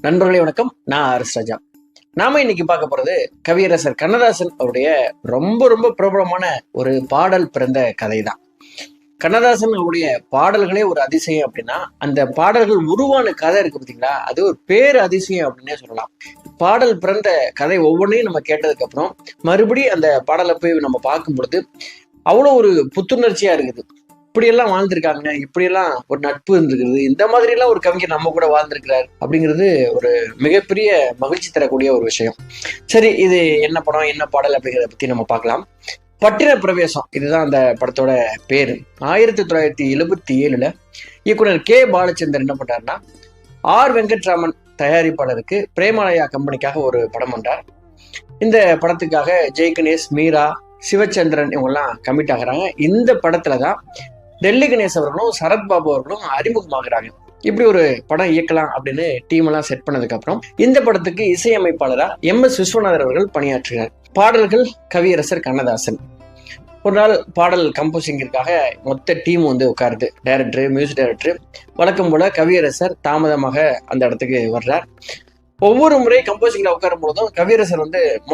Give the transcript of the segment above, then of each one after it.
நண்பர்களே வணக்கம். நான் ஆர்எஸ் ராஜா. நாம இன்னைக்கு பார்க்க போறது கவியரசர் கண்ணதாசன் அவருடைய ரொம்ப ரொம்ப பிரபலமான ஒரு பாடல் பிறந்த கதை தான். கண்ணதாசன் அவருடைய பாடல்களே ஒரு அதிசயம் அப்படின்னா, அந்த பாடல்கள் உருவான கதை இருக்கு பார்த்தீங்களா, அது ஒரு பேர் அதிசயம் அப்படின்னே சொல்லலாம். பாடல் பிறந்த கதை ஒவ்வொன்றையும் நம்ம கேட்டதுக்கு அப்புறம் மறுபடியும் அந்த பாடலை போய் நம்ம பார்க்கும் பொழுது அவ்வளோ ஒரு புத்துணர்ச்சியா இருக்குது. இப்படியெல்லாம் வாழ்ந்திருக்காங்க, இப்படியெல்லாம் ஒரு நட்பு இருந்திருக்குது, இந்த மாதிரி எல்லாம் ஒரு கவிஞர் நம்ம கூட வாழ்ந்திருக்கிறார் அப்படிங்கிறது ஒரு மிகப்பெரிய மகிழ்ச்சி தரக்கூடிய ஒரு விஷயம். சரி, இது என்ன படம், என்ன பாடல் அப்படிங்கிறத பத்தி நம்ம பார்க்கலாம். பட்டின பிரவேசம், இதுதான் அந்த படத்தோட பேரு. 1977 இயக்குனர் கே பாலச்சந்தர் என்ன பண்றாருன்னா, ஆர் வெங்கட்ராமன் தயாரிப்பாளருக்கு பிரேமாலயா கம்பெனிக்காக ஒரு படம் பண்றார். இந்த படத்துக்காக ஜெய் கணேஷ், மீரா, சிவச்சந்திரன் இவங்கெல்லாம் கமிட் ஆகுறாங்க. இந்த படத்துலதான் டெல்லி கணேஷ் அவர்களும் சரத்பாபு அவர்களும் அறிமுகமாகறாங்க. இப்படி ஒரு படம் இயக்கலாம் அப்படின்னு டீம் எல்லாம் செட் பண்ணதுக்கு அப்புறம் இந்த படத்துக்கு இசையமைப்பாளரா MS விஸ்வநாதர் அவர்கள் பணியாற்றுகிறார். பாடல்கள் கவியரசர் கண்ணதாசன். ஒரு நாள் பாடல் கம்போசிங்கிற்காக மொத்த டீம் உட்காருது. Director, music director. வழக்கம் போல கவியரசர் தாமதமாக அந்த இடத்துக்கு வர்றார். ஒவ்வொரு முறை கம்போசிங்ல உட்காரும் போதும் கவியரசர்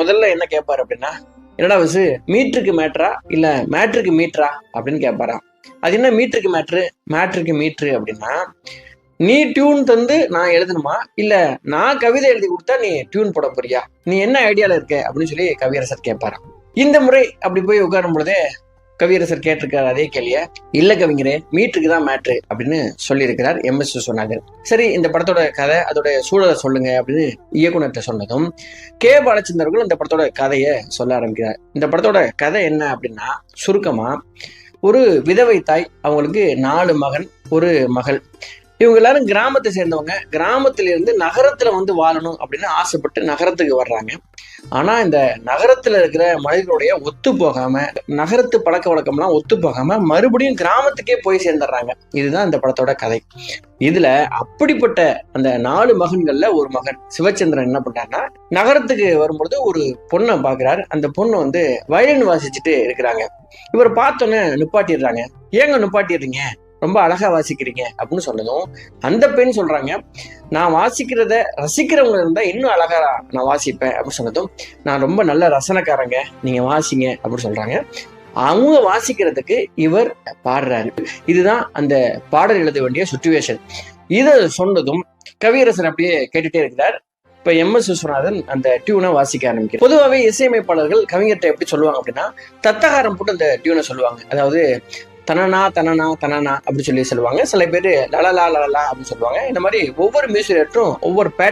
முதல்ல என்ன கேட்பாரு அப்படின்னா, என்னடா விசு, மீட்டருக்கு மேட்ரா இல்ல மேட்ருக்கு மீட்டரா அப்படின்னு கேட்பாராம். அது என்ன மீட்டருக்கு மேட்ரு, மேட்ருக்கு மீட்ரு அப்படின்னா, நீ டியூன் தந்து நான் எழுதணுமா இல்ல நான் கவிதை எழுதி கொடுத்தா நீ டியூன் போட போறியா, நீ என்ன ஐடியால இருக்க அப்படின்னு சொல்லி கவியரசர் கேட்பாராம். இந்த முறை அப்படி போய் உட்காரும் பொழுதே கவியரசர் கேட்டிருக்காரு அதே கேள்விய. இல்ல கவிஞரே, மீட்டருக்கு தான் மேட்ரு அப்படின்னு சொல்லியிருக்கிறார் MS விஸ்வநாதன். சரி, இந்த படத்தோட கதை, அதோட சூழலை சொல்லுங்க அப்படின்னு இயக்குனர்கிட்ட சொன்னதும் கே பாலச்சந்தர்கள் இந்த படத்தோட கதையை சொல்ல ஆரம்பிக்கிறார். இந்த படத்தோட கதை என்ன அப்படின்னா, சுருக்கமா, ஒரு விதவை தாய், அவங்களுக்கு 4 மகன், ஒரு மகள். இவங்க எல்லாரும் கிராமத்தை சேர்ந்தவங்க. கிராமத்திலிருந்து நகரத்துல வாழணும் அப்படின்னு ஆசைப்பட்டு நகரத்துக்கு வர்றாங்க. ஆனா இந்த நகரத்துல இருக்கிற மனிதர்களுடைய ஒத்து போகாம, நகரத்து பழக்க வழக்கம்லாம் ஒத்து போகாம மறுபடியும் கிராமத்துக்கே போய் சேர்ந்துடுறாங்க. இதுதான் இந்த படத்தோட கதை. இதுல அப்படிப்பட்ட அந்த 4 மகன்கள்ல ஒரு மகன் சிவச்சந்திரன் என்ன பண்றாருன்னா, நகரத்துக்கு வரும்பொழுது ஒரு பொண்ணை பாக்குறாரு. அந்த பொண்ணு வயலின் வாசிச்சுட்டு இருக்கிறாங்க. இவரை பார்த்தோன்னே நிப்பாட்டிடுறாங்க. ஏங்க நிப்பாட்டிடுறீங்க, ரொம்ப அழகா வாசிக்கிறீங்க அப்படின்னு சொன்னதும் அந்த பெண் சொல்றாங்க, நான் வாசிக்கிறத ரசிக்கிறவங்க இருந்தா இன்னும் அழகா நான் வாசிப்பேன் அப்படின்னு சொன்னதும், நான் ரொம்ப நல்ல ரசனைக்காரங்க, நீங்க வாசிங்க அப்படின்னு சொல்றாங்க. அவங்க வாசிக்கிறதுக்கு இவர் பாடுறாரு. இதுதான் அந்த பாடல் எழுத வேண்டிய சுச்சுவேஷன். இதை சொன்னதும் கவியரசன் அப்படியே கேட்டுட்டே இருக்கிறார். இப்ப MS விஸ்வநாதன் அந்த டியூனை வாசிக்க ஆரம்பிக்கிறார். பொதுவாகவே இசையமைப்பாளர்கள் கவிஞர்கிட்ட எப்படி சொல்லுவாங்க அப்படின்னா, தத்தகாரம் போட்டு அந்த டியூனை சொல்லுவாங்க. அதாவது தனனா தனனா தனனா அப்படி சொல்லி சொல்லுவாங்க. சில பேர் லலலா லலலா அப்படின்னு சொல்லுவாங்க. இந்த மாதிரி ஒவ்வொரு மியூசிக் டைரக்டரும் ஒவ்வொரு